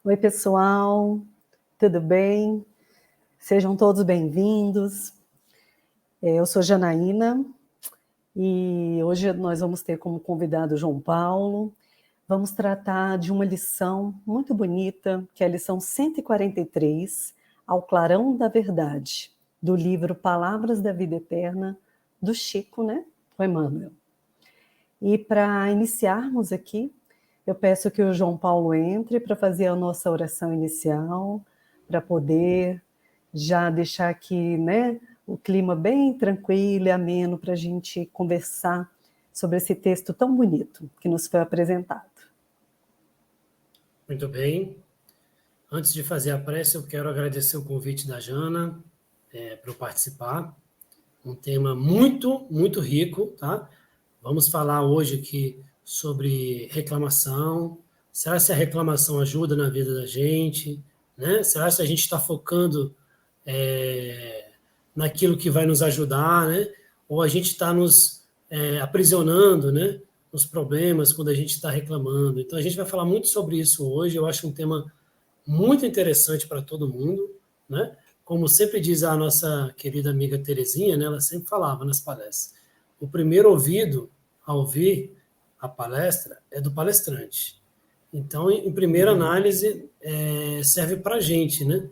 Oi, pessoal, tudo bem? Sejam todos bem-vindos. Eu sou Janaína e hoje nós vamos ter como convidado João Paulo. Vamos tratar de uma lição muito bonita, que é a lição 143, Ao Clarão da Verdade, do livro Palavras da Vida Eterna, do Chico, né? O Emmanuel. E para iniciarmos aqui, eu peço que o João Paulo entre para fazer a nossa oração inicial, para poder já deixar aqui, né, o clima bem tranquilo e ameno para a gente conversar sobre esse texto tão bonito que nos foi apresentado. Muito bem. Antes de fazer a prece, eu quero agradecer o convite da Jana para eu participar. Um tema muito, muito rico, tá? Vamos falar hoje aqui sobre reclamação. Será que a reclamação ajuda na vida da gente? Né? Será que a gente está focando naquilo que vai nos ajudar, né? Ou a gente está nos aprisionando, né? Nos problemas quando a gente está reclamando. Então, a gente vai falar muito sobre isso hoje. Eu acho um tema muito interessante para todo mundo, né? Como sempre diz a nossa querida amiga Terezinha, né? Ela sempre falava nas palestras, o primeiro ouvido a ouvir a palestra é do palestrante. Então, em primeira análise, serve para a gente, né?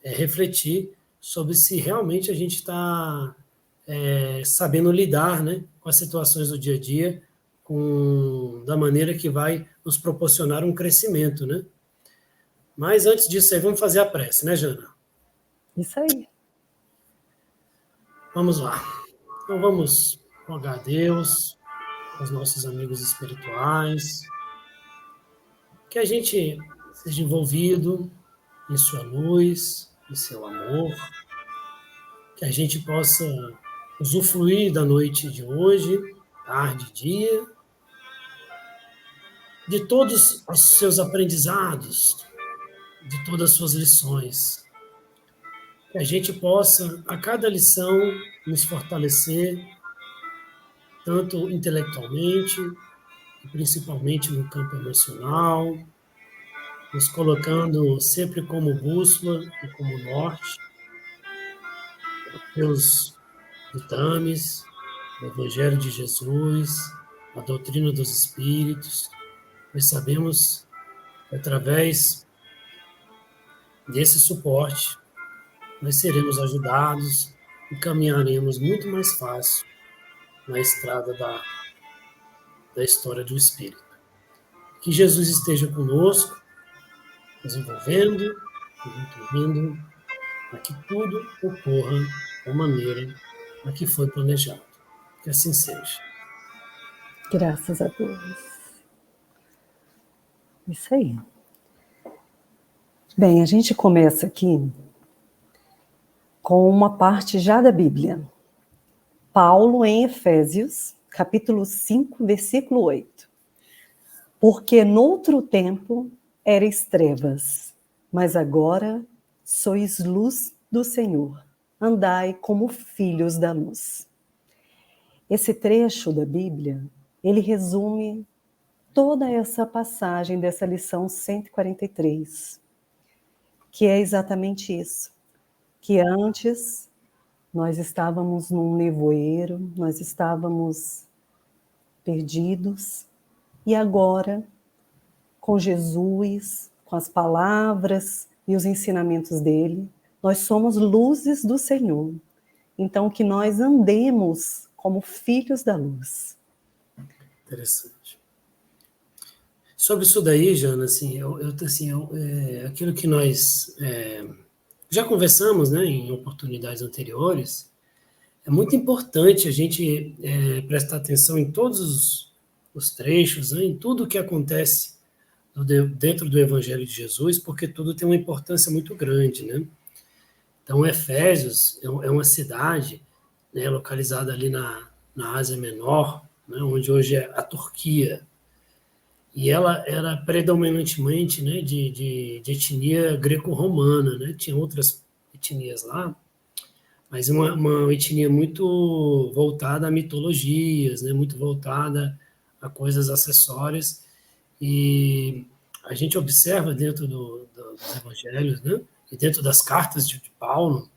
Refletir sobre se realmente a gente está sabendo lidar, né? Com as situações do dia a dia, da maneira que vai nos proporcionar um crescimento, né? Mas antes disso aí, vamos fazer a prece, né, Jana? Isso aí. Vamos lá. Então vamos rogar a Deus, aos nossos amigos espirituais, que a gente seja envolvido em sua luz, em seu amor, que a gente possa usufruir da noite de hoje, tarde, dia, de todos os seus aprendizados, de todas as suas lições. Que a gente possa, a cada lição, nos fortalecer, tanto intelectualmente, e principalmente no campo emocional, nos colocando sempre como bússola e como norte, pelos ditames, o Evangelho de Jesus, a doutrina dos Espíritos. Nós sabemos que através desse suporte nós seremos ajudados e caminharemos muito mais fácil na estrada da história do Espírito. Que Jesus esteja conosco, nos envolvendo, nos incluindo, para que tudo ocorra da maneira a que foi planejado. Que assim seja. Graças a Deus. Isso aí. Bem, a gente começa aqui com uma parte já da Bíblia. Paulo em Efésios, capítulo 5, versículo 8. Porque noutro tempo erais trevas, mas agora sois luz do Senhor. Andai como filhos da luz. Esse trecho da Bíblia, ele resume toda essa passagem dessa lição 143, que é exatamente isso, que antes nós estávamos num nevoeiro, nós estávamos perdidos, e agora, com Jesus, com as palavras e os ensinamentos dele, nós somos luzes do Senhor. Então, que nós andemos como filhos da luz. Interessante. Sobre isso daí, Jana, assim, aquilo que nós já conversamos, né, em oportunidades anteriores, é muito importante a gente prestar atenção em todos os trechos, né, em tudo que acontece dentro do Evangelho de Jesus, porque tudo tem uma importância muito grande, né? Então, Efésios é uma cidade, né, localizada ali na Ásia Menor, né, onde hoje é a Turquia, e ela era predominantemente, né, de etnia greco-romana, né? Tinha outras etnias lá, mas uma etnia muito voltada a mitologias, né, muito voltada a coisas acessórias, e a gente observa dentro dos evangelhos, né, e dentro das cartas de Paulo,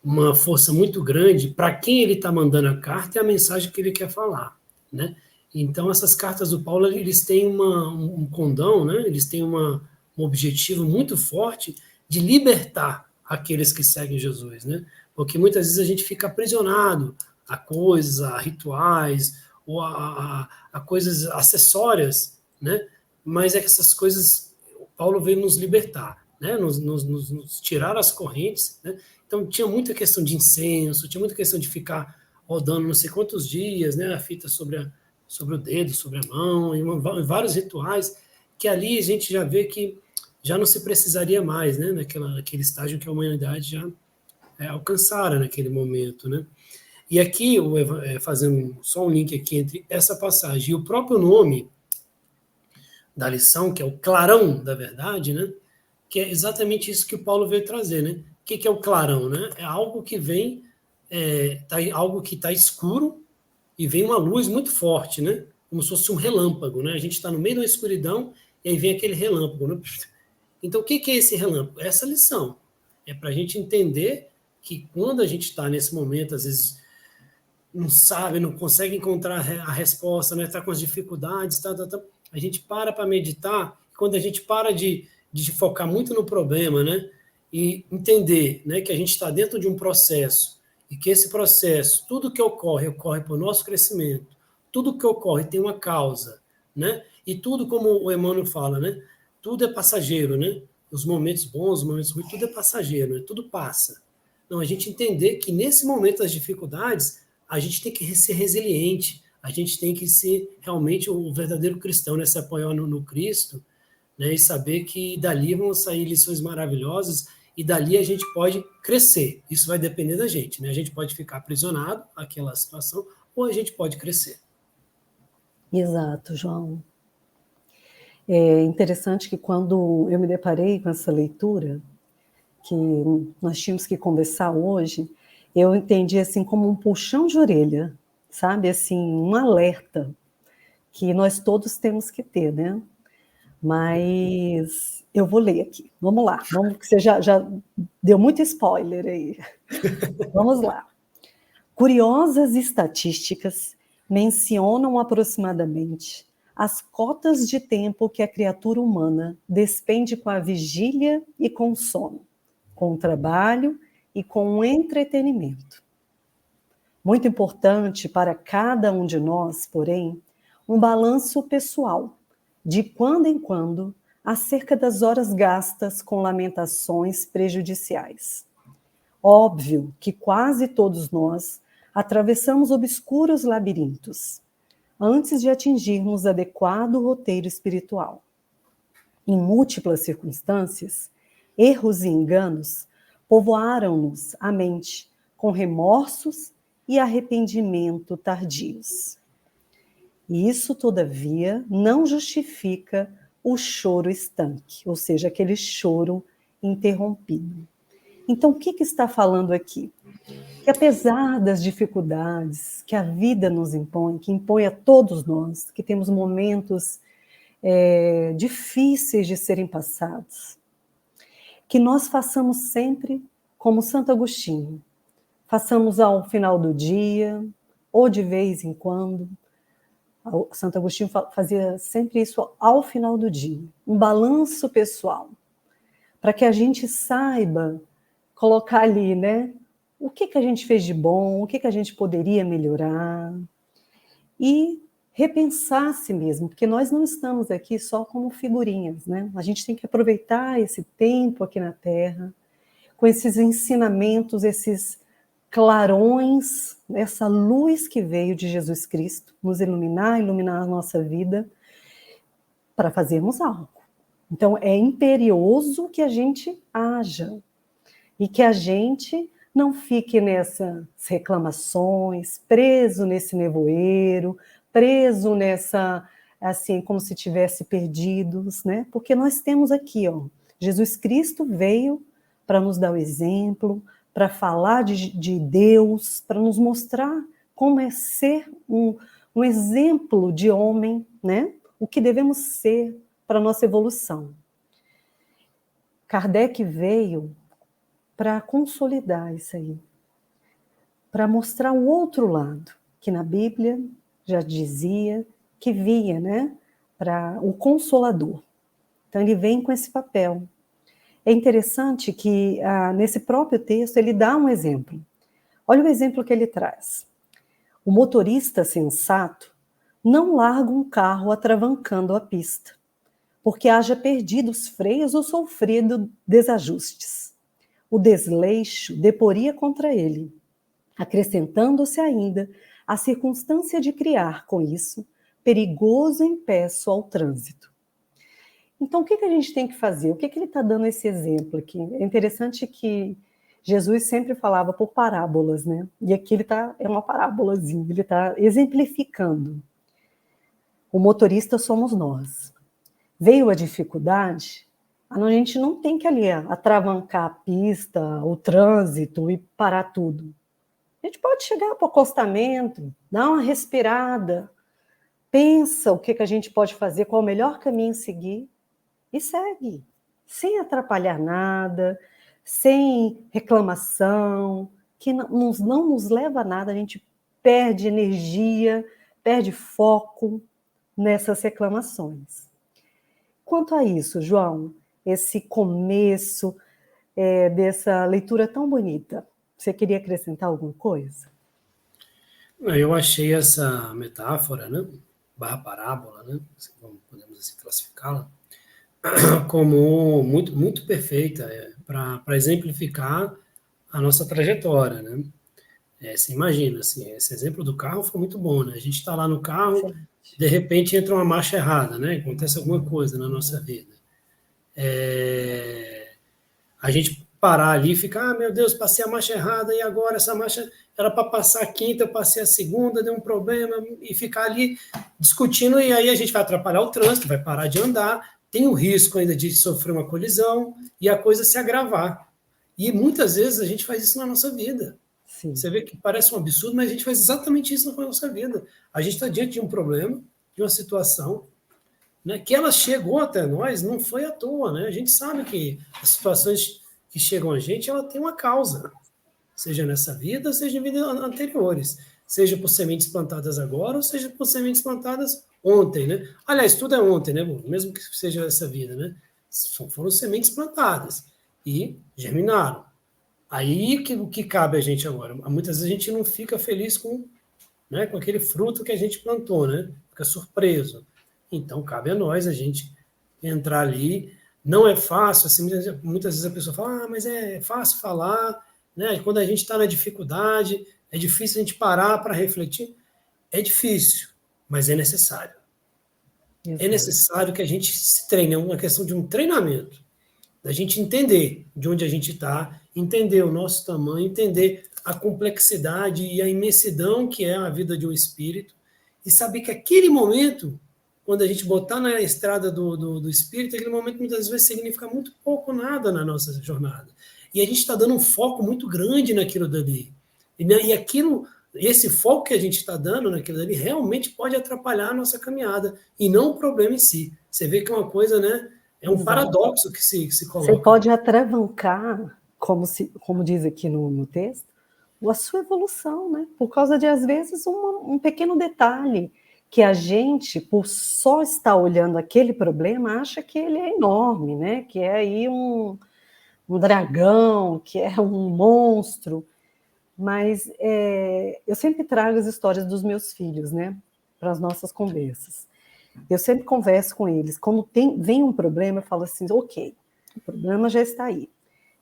uma força muito grande para quem ele está mandando a carta e a mensagem que ele quer falar, né? Então, essas cartas do Paulo, eles têm um condão, né? Eles têm um objetivo muito forte de libertar aqueles que seguem Jesus, né? Porque muitas vezes a gente fica aprisionado a coisas, a rituais, ou a coisas acessórias, né? Mas é que essas coisas, Paulo veio nos libertar, né? Nos tirar as correntes, né? Então, tinha muita questão de incenso, tinha muita questão de ficar rodando não sei quantos dias, né, a fita sobre o dedo, sobre a mão, e vários rituais, que ali a gente já vê que já não se precisaria mais, né, naquele estágio que a humanidade já alcançara naquele momento, né. E aqui, fazendo só um link aqui entre essa passagem e o próprio nome da lição, que é o clarão da verdade, né, que é exatamente isso que o Paulo veio trazer, né? O que é o clarão, né? É algo que vem, algo que está escuro e vem uma luz muito forte, né? Como se fosse um relâmpago, né? A gente está no meio da escuridão e aí vem aquele relâmpago, né? Então, o que é esse relâmpago? Essa lição é para a gente entender que quando a gente está nesse momento, às vezes não sabe, não consegue encontrar a resposta, né? Está com as dificuldades, a gente para meditar. Quando a gente para de focar muito no problema, né? E entender, né, que a gente está dentro de um processo e que esse processo, tudo que ocorre para o nosso crescimento, tudo que ocorre tem uma causa, né? E tudo, como o Emmanuel fala, né? Tudo é passageiro, né? Os momentos bons, os momentos ruins, tudo é passageiro, né? Tudo passa. Então, a gente entender que nesse momento das dificuldades, a gente tem que ser resiliente, a gente tem que ser realmente o verdadeiro cristão, né? Se apoiar no Cristo, né, e saber que dali vão sair lições maravilhosas e dali a gente pode crescer. Isso vai depender da gente, né? A gente pode ficar aprisionado àquela situação ou a gente pode crescer. Exato, João. É interessante que quando eu me deparei com essa leitura, que nós tínhamos que conversar hoje, eu entendi assim como um puxão de orelha, sabe? Assim, um alerta que nós todos temos que ter, né? Mas eu vou ler aqui. Vamos lá. Vamos, que você já deu muito spoiler aí. Vamos lá. Curiosas estatísticas mencionam aproximadamente as cotas de tempo que a criatura humana despende com a vigília e com o sono, com o trabalho e com o entretenimento. Muito importante para cada um de nós, porém, um balanço pessoal, de quando em quando, acerca das horas gastas com lamentações prejudiciais. Óbvio que quase todos nós atravessamos obscuros labirintos antes de atingirmos adequado roteiro espiritual. Em múltiplas circunstâncias, erros e enganos povoaram-nos a mente com remorsos e arrependimento tardios. E isso, todavia, não justifica o choro estanque, ou seja, aquele choro interrompido. Então, o que está falando aqui? Que apesar das dificuldades que a vida nos impõe, que impõe a todos nós, que temos momentos difíceis de serem passados, que nós façamos sempre como Santo Agostinho, façamos ao final do dia, ou de vez em quando. Santo Agostinho fazia sempre isso ao final do dia, um balanço pessoal, para que a gente saiba colocar ali, né? O que a gente fez de bom, o que a gente poderia melhorar, e repensar a si mesmo, porque nós não estamos aqui só como figurinhas, né? A gente tem que aproveitar esse tempo aqui na Terra, com esses ensinamentos, esses clarões, essa luz que veio de Jesus Cristo, nos iluminar a nossa vida, para fazermos algo. Então, é imperioso que a gente haja, e que a gente não fique nessas reclamações, preso nesse nevoeiro, preso nessa, assim, como se tivesse perdidos, né? Porque nós temos aqui, ó, Jesus Cristo veio para nos dar o exemplo, para falar de Deus, para nos mostrar como é ser um exemplo de homem, né? O que devemos ser para a nossa evolução. Kardec veio para consolidar isso aí, para mostrar o outro lado, que na Bíblia já dizia que via, né, para o Consolador. Então ele vem com esse papel. É interessante que nesse próprio texto ele dá um exemplo. Olha o exemplo que ele traz. O motorista sensato não larga um carro atravancando a pista, porque haja perdido os freios ou sofrido desajustes. O desleixo deporia contra ele, acrescentando-se ainda a circunstância de criar, com isso, perigoso empeço ao trânsito. Então, o que a gente tem que fazer? O que ele está dando esse exemplo aqui? É interessante que Jesus sempre falava por parábolas, né? E aqui é uma parábolazinha, ele está exemplificando. O motorista somos nós. Veio a dificuldade, a gente não tem que ali atravancar a pista, o trânsito e parar tudo. A gente pode chegar para o acostamento, dar uma respirada, pensa o que a gente pode fazer, qual o melhor caminho seguir e segue, sem atrapalhar nada, sem reclamação, que não nos leva a nada, a gente perde energia, perde foco nessas reclamações. Quanto a isso, João, esse começo dessa leitura tão bonita, você queria acrescentar alguma coisa? Eu achei essa metáfora, né, barra parábola, né, como podemos assim classificá-la, como muito, muito perfeita para exemplificar a nossa trajetória, né? Você imagina, assim, esse exemplo do carro foi muito bom, né? A gente está lá no carro, Sim. de repente entra uma marcha errada, né? Acontece alguma coisa na nossa vida. A gente parar ali e ficar, meu Deus, passei a marcha errada e agora essa marcha era para passar a quinta, eu passei a segunda, deu um problema, e ficar ali discutindo, e aí a gente vai atrapalhar o trânsito, vai parar de andar, tem o risco ainda de sofrer uma colisão e a coisa se agravar. E muitas vezes a gente faz isso na nossa vida. Sim. Você vê que parece um absurdo, mas a gente faz exatamente isso na nossa vida. A gente está diante de um problema, de uma situação, né, que ela chegou até nós, não foi à toa, né? A gente sabe que as situações que chegam a gente, ela tem uma causa, seja nessa vida, seja em vidas anteriores, seja por sementes plantadas agora, ou seja por sementes plantadas ontem, né? Aliás, tudo é ontem, né? Mesmo que seja essa vida, né? Foram sementes plantadas e germinaram. Aí o que cabe a gente agora? Muitas vezes a gente não fica feliz com, né, com aquele fruto que a gente plantou, né? Fica surpreso. Então, cabe a nós a gente entrar ali. Não é fácil, assim, muitas vezes a pessoa fala, mas é fácil falar, né? Quando a gente está na dificuldade, é difícil a gente parar para refletir. É difícil, mas é necessário. Exato. É necessário que a gente se treine, é uma questão de um treinamento, da gente entender de onde a gente está, entender o nosso tamanho, entender a complexidade e a imensidão que é a vida de um espírito, e saber que aquele momento, quando a gente botar na estrada do espírito, aquele momento muitas vezes significa muito pouco, nada na nossa jornada. E a gente está dando um foco muito grande naquilo dali. E aquilo, esse foco que a gente está dando naquilo dali realmente pode atrapalhar a nossa caminhada, e não o problema em si. Você vê que é uma coisa, né? É um paradoxo que se coloca. Você pode atravancar, como diz aqui no texto, a sua evolução, né? Por causa de, às vezes, um pequeno detalhe que a gente, por só estar olhando aquele problema, acha que ele é enorme, né? Que é aí um dragão, que é um monstro. Mas eu sempre trago as histórias dos meus filhos, né? Para as nossas conversas. Eu sempre converso com eles. Quando vem um problema, eu falo assim, ok, o problema já está aí.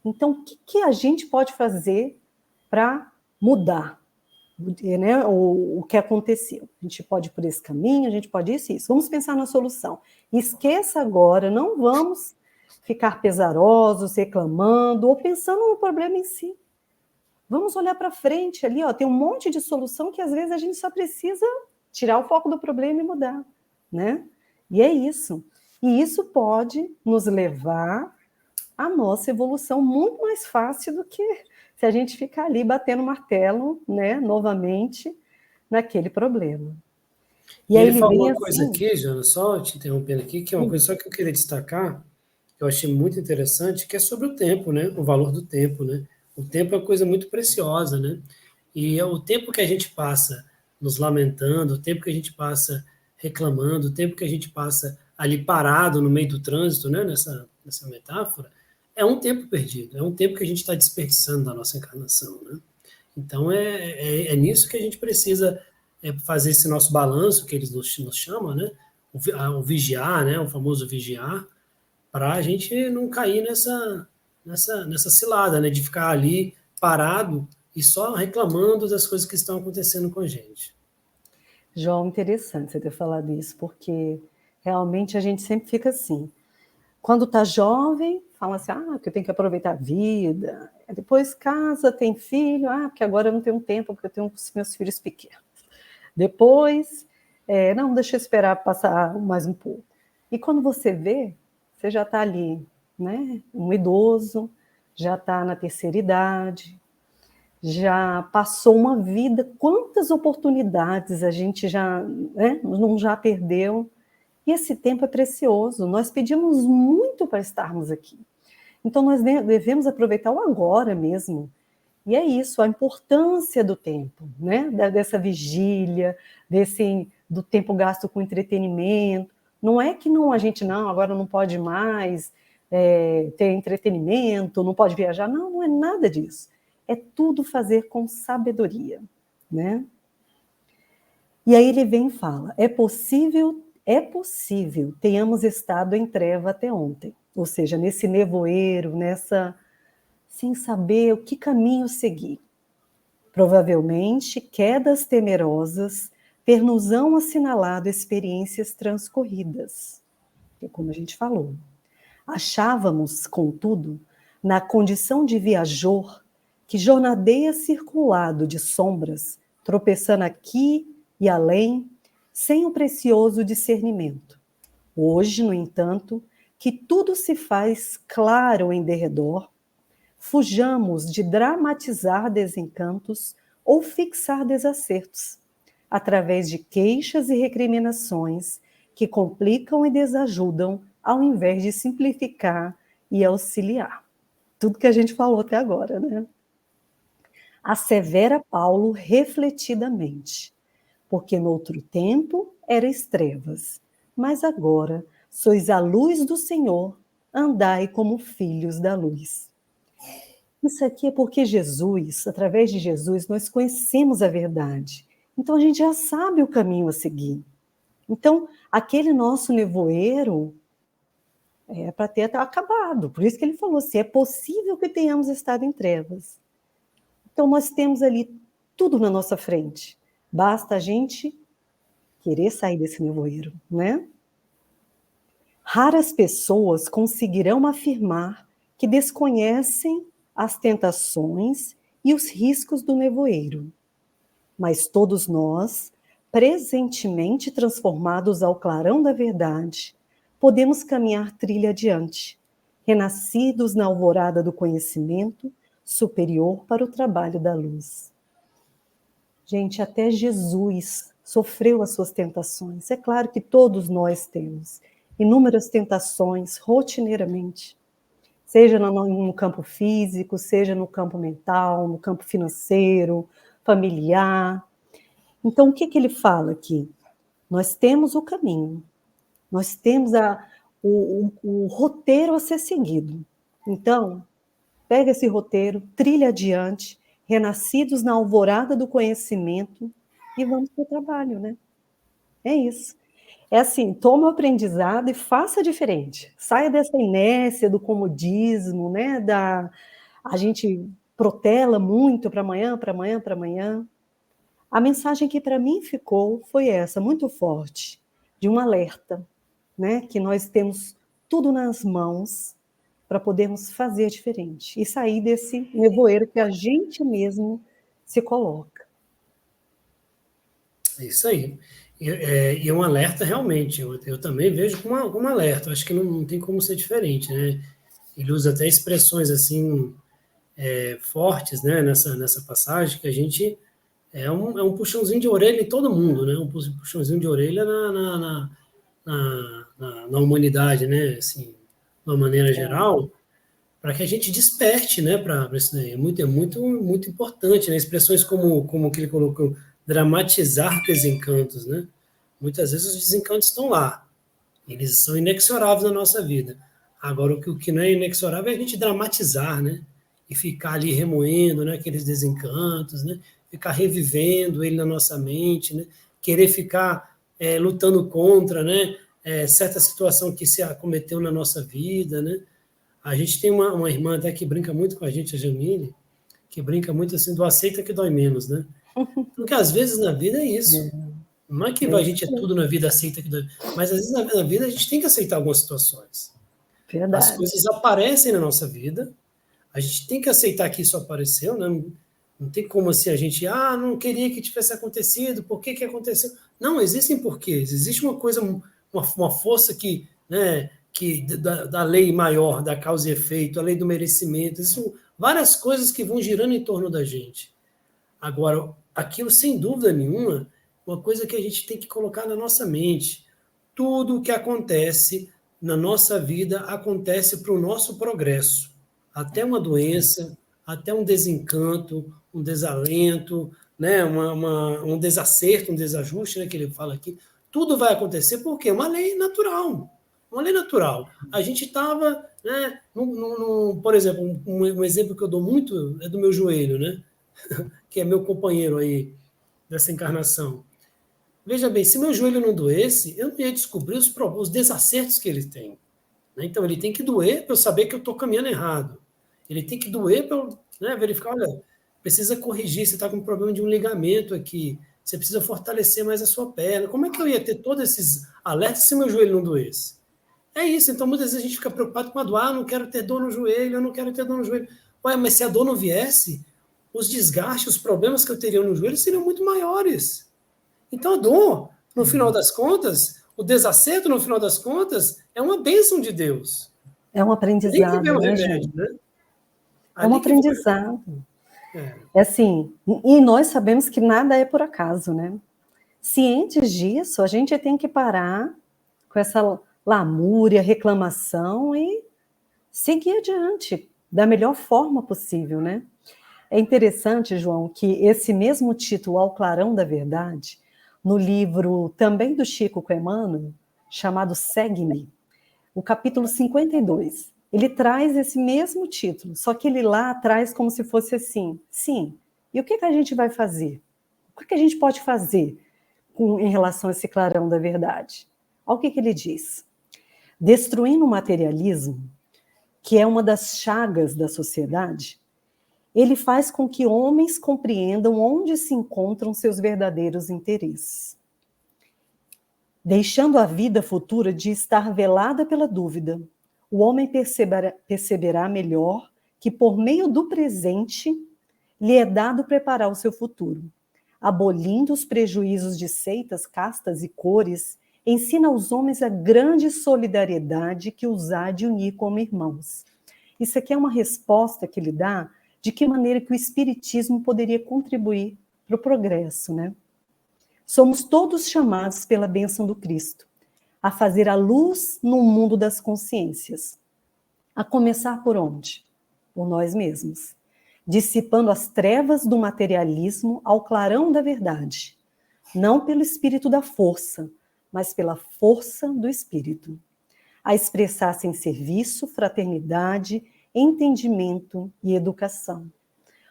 Então, o que a gente pode fazer para mudar, né, o que aconteceu? A gente pode ir por esse caminho, a gente pode isso e isso. Vamos pensar na solução. Esqueça agora, não vamos ficar pesarosos, reclamando ou pensando no problema em si. Vamos olhar para frente ali, ó, tem um monte de solução que às vezes a gente só precisa tirar o foco do problema e mudar, né? E é isso. E isso pode nos levar à nossa evolução muito mais fácil do que se a gente ficar ali batendo martelo, né, novamente, naquele problema. E E aí ele ele falou vem uma coisa assim, aqui, Jana, só te interrompendo aqui, que é uma coisa só que eu queria destacar, que eu achei muito interessante, que é sobre o tempo, né? O valor do tempo, né? O tempo é uma coisa muito preciosa, né? E é o tempo que a gente passa nos lamentando, o tempo que a gente passa reclamando, o tempo que a gente passa ali parado no meio do trânsito, né? Nessa metáfora, é um tempo perdido, é um tempo que a gente está desperdiçando da nossa encarnação, né? Então, é nisso que a gente precisa fazer esse nosso balanço, que eles nos chamam, né? O vigiar, né? O famoso vigiar, para a gente não cair nessa cilada, né? De ficar ali parado e só reclamando das coisas que estão acontecendo com a gente. João, interessante você ter falado isso, porque realmente a gente sempre fica assim. Quando está jovem, fala assim, porque eu tenho que aproveitar a vida. Depois casa, tem filho, porque agora eu não tenho tempo, porque eu tenho os meus filhos pequenos. Depois, não, deixa eu esperar passar mais um pouco. E quando você vê, você já está ali, né? Um idoso, já está na terceira idade, já passou uma vida, quantas oportunidades a gente já, né, não já perdeu. E esse tempo é precioso, nós pedimos muito para estarmos aqui. Então, nós devemos aproveitar o agora mesmo. E é isso, a importância do tempo, né? Dessa vigília, do tempo gasto com entretenimento. Não é que a gente agora não pode mais ter entretenimento, não pode viajar. Não, não é nada disso. É tudo fazer com sabedoria, né? E aí ele vem e fala: é possível tenhamos estado em treva até ontem, ou seja, nesse nevoeiro, sem saber o que caminho seguir. Provavelmente, quedas temerosas ter-nos-ão assinalado experiências transcorridas, que como a gente falou. Achávamos, contudo, na condição de viajor, que jornadeia circulado de sombras, tropeçando aqui e além, sem o precioso discernimento. Hoje, no entanto, que tudo se faz claro em derredor, fujamos de dramatizar desencantos ou fixar desacertos, através de queixas e recriminações que complicam e desajudam, ao invés de simplificar e auxiliar. Tudo que a gente falou até agora, né? Assevera Paulo refletidamente, porque noutro tempo erais trevas, mas agora sois a luz do Senhor, andai como filhos da luz. Isso aqui é porque Jesus, através de Jesus, nós conhecemos a verdade. Então a gente já sabe o caminho a seguir. Então, aquele nosso nevoeiro é para ter acabado. Por isso que ele falou assim: é possível que tenhamos estado em trevas. Então, nós temos ali tudo na nossa frente. Basta a gente querer sair desse nevoeiro, né? Raras pessoas conseguirão afirmar que desconhecem as tentações e os riscos do nevoeiro. Mas todos nós, presentemente transformados ao clarão da verdade, podemos caminhar trilha adiante, renascidos na alvorada do conhecimento superior para o trabalho da luz. Gente, até Jesus sofreu as suas tentações. É claro que todos nós temos inúmeras tentações rotineiramente, seja no campo físico, seja no campo mental, no campo financeiro, familiar. Então, o que ele fala aqui? Nós temos o caminho, nós temos o roteiro a ser seguido. Então, pega esse roteiro, trilha adiante, renascidos na alvorada do conhecimento e vamos para o trabalho, né? É isso. É assim, toma o aprendizado e faça diferente. Saia dessa inércia do comodismo, né? A gente protela muito para amanhã, para amanhã, para amanhã. A mensagem que para mim ficou foi essa, muito forte, de um alerta, né? Que nós temos tudo nas mãos para podermos fazer diferente e sair desse nevoeiro que a gente mesmo se coloca. É isso aí. E é um alerta realmente, eu também vejo como um alerta, eu acho que não tem como ser diferente, né? Ele usa até expressões assim fortes, né, nessa passagem, que a gente é um puxãozinho de orelha em todo mundo, né? Um puxãozinho de orelha na humanidade, né? Assim, de uma maneira geral, para que a gente desperte, né? Para isso daí. Muito importante, né? Expressões como que ele colocou, dramatizar desencantos, né? Muitas vezes os desencantos estão lá, eles são inexoráveis na nossa vida. Agora, o que não é inexorável é a gente dramatizar, né? E ficar ali remoendo, né, aqueles desencantos, né? Ficar revivendo ele na nossa mente, né? Querer ficar lutando contra, né? Certa situação que se acometeu na nossa vida, né? A gente tem uma irmã até que brinca muito com a gente, a Jamile, que brinca muito assim do aceita que dói menos, né? Porque às vezes na vida é isso. Não é que É a isso gente é mesmo. tudo na vida aceita que dói, mas às vezes na vida a gente tem que aceitar algumas situações. As Verdade. coisas aparecem na nossa vida, a gente tem que aceitar que isso apareceu, né? Não tem como assim a gente, não queria que tivesse acontecido, por que que aconteceu? Não, existem porquês, existe uma coisa, uma força que, né, que da lei maior, da causa e efeito, a lei do merecimento, isso, várias coisas que vão girando em torno da gente. Agora, aquilo sem dúvida nenhuma, uma coisa que a gente tem que colocar na nossa mente. Tudo o que acontece na nossa vida acontece para o nosso progresso. Até uma doença, até um desencanto, um desalento, né? Um desacerto, um desajuste, né? Que ele fala aqui. Tudo vai acontecer porque é uma lei natural. Uma lei natural. A gente estava, né, por exemplo, um exemplo que eu dou muito é do meu joelho, né? Que é meu companheiro aí dessa encarnação. Veja bem, se meu joelho não doesse, eu não ia descobrir os desacertos que ele tem. Né? Então, ele tem que doer para eu saber que eu estou caminhando errado. Ele tem que doer para eu, né, verificar, olha, precisa corrigir, você está com um problema de um ligamento aqui, você precisa fortalecer mais a sua perna. Como é que eu ia ter todos esses alertas se meu joelho não doesse? É isso, então muitas vezes a gente fica preocupado com a dor, não quero ter dor no joelho, eu não quero ter dor no joelho. Ué, mas se a dor não viesse, os desgastes, os problemas que eu teria no joelho seriam muito maiores. Então, a dor, no final das contas, o desacerto, no final das contas, é uma bênção de Deus. É um Ali que vem aprendizado, o né, remédio, Júnior? né? É um Ali que vem o remédio. aprendizado. É, É assim, e nós sabemos que nada é por acaso, né? Cientes disso, a gente tem que parar com essa lamúria, reclamação e seguir adiante da melhor forma possível, né? É interessante, João, que esse mesmo título, Ao Clarão da Verdade, no livro também do Chico Emmanuel, chamado Segue-me, o capítulo 52, ele traz esse mesmo título, só que ele lá traz como se fosse assim, sim, e o que a gente vai fazer? O que a gente pode fazer em relação a esse clarão da verdade? Olha o que ele diz. Destruindo o materialismo, que é uma das chagas da sociedade, ele faz com que homens compreendam onde se encontram seus verdadeiros interesses, deixando a vida futura de estar velada pela dúvida. O homem perceberá melhor que, por meio do presente, lhe é dado preparar o seu futuro. Abolindo os prejuízos de seitas, castas e cores, ensina aos homens a grande solidariedade que os há de unir como irmãos. Isso aqui é uma resposta que ele dá de que maneira que o espiritismo poderia contribuir para o progresso, né? Somos todos chamados pela bênção do Cristo a fazer a luz no mundo das consciências. A começar por onde? Por nós mesmos. Dissipando as trevas do materialismo ao clarão da verdade. Não pelo espírito da força, mas pela força do espírito. A expressar-se em serviço, fraternidade, entendimento e educação.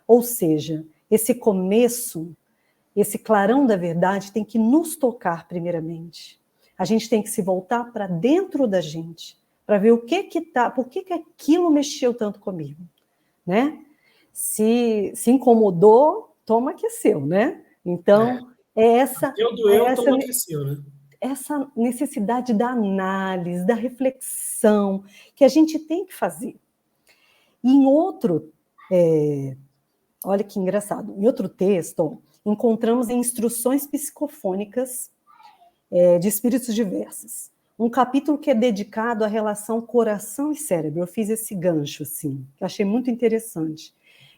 Ou seja, esse começo, esse clarão da verdade tem que nos tocar primeiramente. A gente tem que se voltar para dentro da gente, para ver o que tá, por que aquilo mexeu tanto comigo, né? Se incomodou, toma que é seu, né? é. Então, é essa Deu, é doeu, essa toma aqueceu, né? essa necessidade da análise, da reflexão que a gente tem que fazer. E em outro, olha que engraçado, em outro texto, encontramos em Instruções Psicofônicas de Espíritos Diversos, um capítulo que é dedicado à relação coração e cérebro. Eu fiz esse gancho, assim, que achei muito interessante.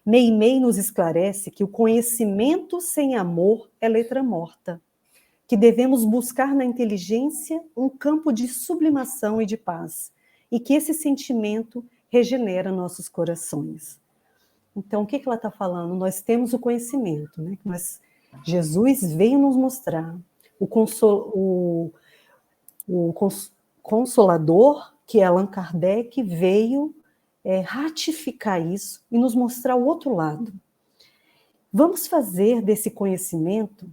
Meimei nos esclarece que o conhecimento sem amor é letra morta, que devemos buscar na inteligência um campo de sublimação e de paz, e que esse sentimento regenera nossos corações. Então, o que ela está falando? Nós temos o conhecimento, né? Jesus veio nos mostrar o Consolador, que é Allan Kardec, veio ratificar isso e nos mostrar o outro lado. Vamos fazer desse conhecimento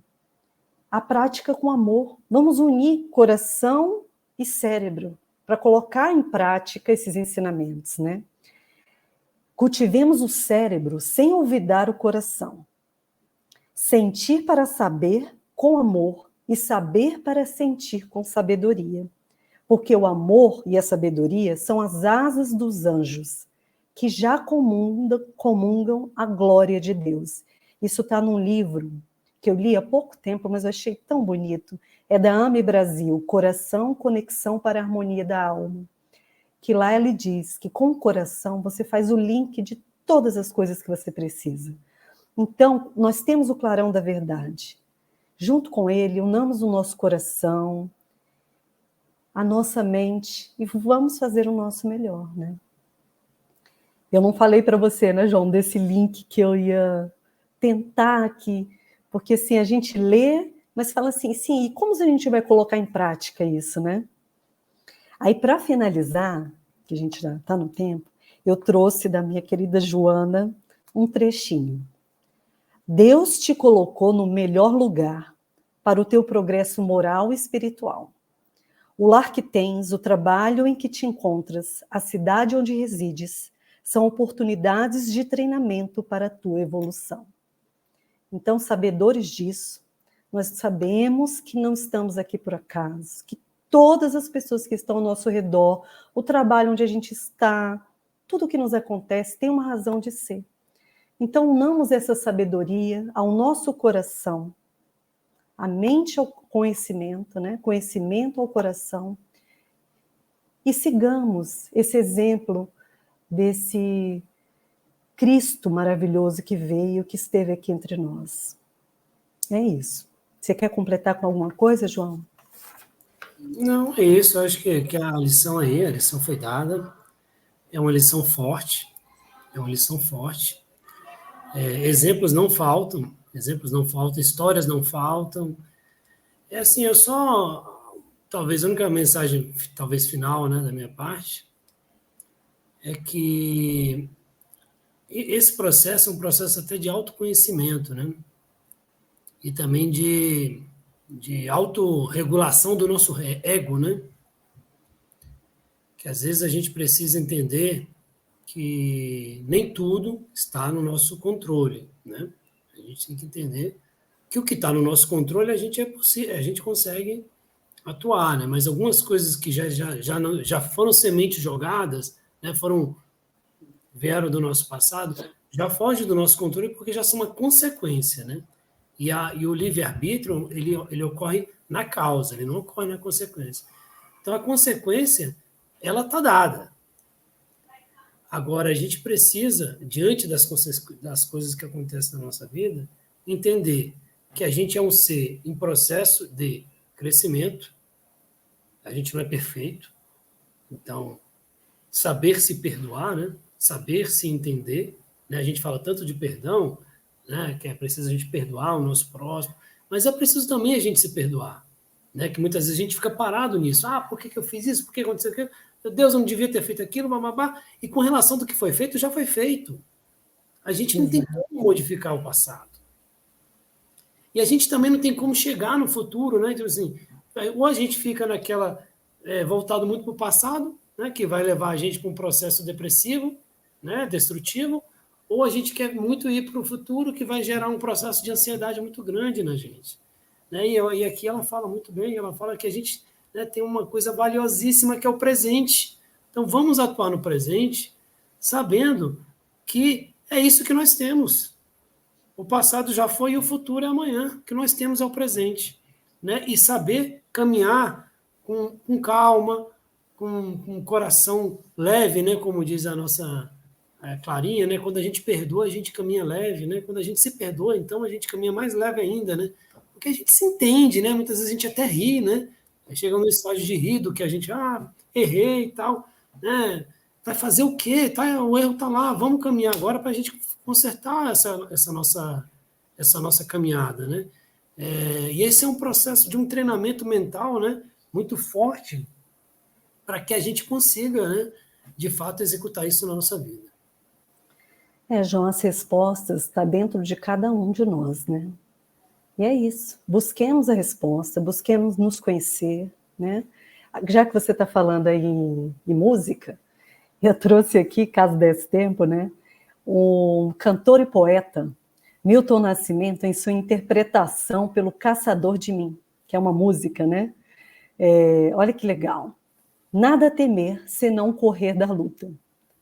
a prática com amor. Vamos unir coração e cérebro para colocar em prática esses ensinamentos, né? Cultivemos o cérebro sem olvidar o coração. Sentir para saber com amor e saber para sentir com sabedoria. Porque o amor e a sabedoria são as asas dos anjos, que já comungam a glória de Deus. Isso está num livro que eu li há pouco tempo, mas eu achei tão bonito. É da AME Brasil, Coração, Conexão para a Harmonia da Alma. Que lá ele diz que com o coração você faz o link de todas as coisas que você precisa. Então, nós temos o clarão da verdade. Junto com ele, unamos o nosso coração, a nossa mente e vamos fazer o nosso melhor, né? Eu não falei para você, né, João, desse link que eu ia tentar aqui, porque assim, a gente lê, mas fala assim, sim, e como a gente vai colocar em prática isso, né? Aí, para finalizar, que a gente já está no tempo, eu trouxe da minha querida Joana um trechinho. Deus te colocou no melhor lugar para o teu progresso moral e espiritual. O lar que tens, o trabalho em que te encontras, a cidade onde resides, são oportunidades de treinamento para a tua evolução. Então, sabedores disso, nós sabemos que não estamos aqui por acaso, que todas as pessoas que estão ao nosso redor, o trabalho onde a gente está, tudo o que nos acontece tem uma razão de ser. Então, unamos essa sabedoria ao nosso coração, a mente ao conhecimento, né? Conhecimento ao coração, e sigamos esse exemplo desse Cristo maravilhoso que veio, que esteve aqui entre nós. É isso. Você quer completar com alguma coisa, João? Não, é isso. Eu acho que a lição aí, a lição foi dada. É uma lição forte. É uma lição forte. Exemplos não faltam. Exemplos não faltam. Histórias não faltam. É assim, eu só... Talvez a única mensagem, talvez final, né, da minha parte, é que esse processo é um processo até de autoconhecimento, né? E também de autorregulação do nosso ego, né? Que às vezes a gente precisa entender que nem tudo está no nosso controle, né? A gente tem que entender que o que está no nosso controle a gente consegue atuar, né? Mas algumas coisas que já foram sementes jogadas, né? Vieram do nosso passado, já foge do nosso controle porque já são uma consequência, né? E o livre-arbítrio, ele ocorre na causa, ele não ocorre na consequência. Então, a consequência, ela está dada. Agora, a gente precisa, diante das coisas que acontecem na nossa vida, entender que a gente é um ser em processo de crescimento, a gente não é perfeito, então, saber se perdoar, né? Saber se entender, né? A gente fala tanto de perdão, né? Que é preciso a gente perdoar o nosso próximo, mas é preciso também a gente se perdoar, né? Que muitas vezes a gente fica parado nisso. Ah, por que eu fiz isso? Por que aconteceu aquilo? Meu Deus, eu não devia ter feito aquilo, bababá. E com relação do que foi feito, já foi feito. A gente não tem como modificar o passado. E a gente também não tem como chegar no futuro, né? Então, assim, ou a gente fica naquela voltado muito para o passado, né? Que vai levar a gente para um processo depressivo, né? Destrutivo, ou a gente quer muito ir para o futuro, que vai gerar um processo de ansiedade muito grande na gente. Né? E aqui ela fala muito bem, ela fala que a gente, né, tem uma coisa valiosíssima que é o presente. Então vamos atuar no presente, sabendo que é isso que nós temos. O passado já foi e o futuro é amanhã. O que nós temos é o presente. Né? E saber caminhar com calma, com um coração leve, né? Como diz a clarinha, né? Quando a gente perdoa, a gente caminha leve, né? Quando a gente se perdoa, então a gente caminha mais leve ainda, né? Porque a gente se entende, né? Muitas vezes a gente até ri, né? Aí chega no estágio de rir do que a gente, errei e tal, né? Vai fazer o quê? Tá, o erro tá lá, vamos caminhar agora para a gente consertar essa nossa caminhada, né? E esse é um processo de um treinamento mental, né? Muito forte para que a gente consiga, né? De fato, executar isso na nossa vida. João, as respostas estão dentro de cada um de nós, né? E é isso. Busquemos a resposta, busquemos nos conhecer, né? Já que você está falando aí em música, eu trouxe aqui, caso desse tempo, né? O cantor e poeta Milton Nascimento, em sua interpretação pelo Caçador de Mim, que é uma música, né? Olha que legal. Nada temer senão correr da luta.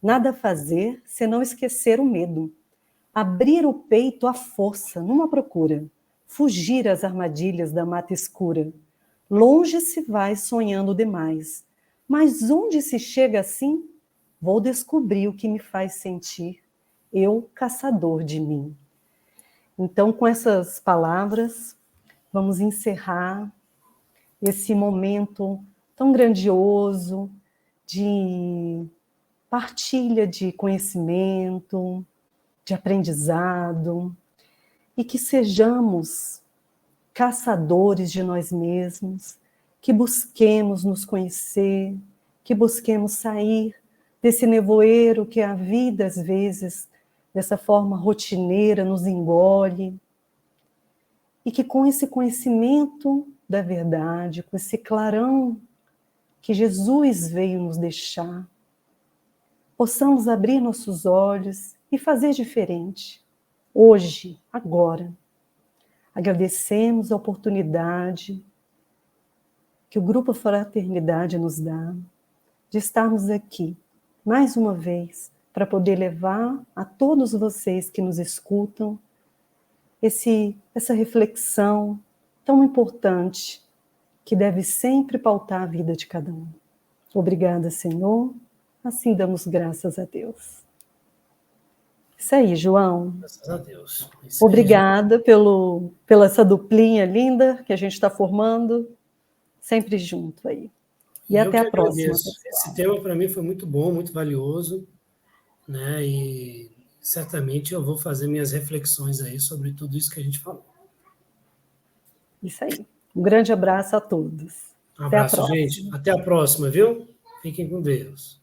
Nada fazer senão esquecer o medo. Abrir o peito à força numa procura. Fugir às armadilhas da mata escura. Longe se vai sonhando demais. Mas onde se chega assim? Vou descobrir o que me faz sentir. Eu, caçador de mim. Então, com essas palavras, vamos encerrar esse momento tão grandioso de partilha de conhecimento, de aprendizado, e que sejamos caçadores de nós mesmos, que busquemos nos conhecer, que busquemos sair desse nevoeiro que a vida, às vezes, dessa forma rotineira, nos engole, e que com esse conhecimento da verdade, com esse clarão que Jesus veio nos deixar, possamos abrir nossos olhos e fazer diferente, hoje, agora. Agradecemos a oportunidade que o Grupo Fraternidade nos dá de estarmos aqui, mais uma vez, para poder levar a todos vocês que nos escutam essa reflexão tão importante que deve sempre pautar a vida de cada um. Obrigada, Senhor. Assim damos graças a Deus. Isso aí, João. Graças a Deus. Obrigada pela essa duplinha linda que a gente está formando, sempre junto aí. E até a próxima, pessoal. Esse tema para mim foi muito bom, muito valioso, né? E certamente eu vou fazer minhas reflexões aí sobre tudo isso que a gente falou. Isso aí. Um grande abraço a todos. Um abraço, gente. Até a próxima, viu? Fiquem com Deus.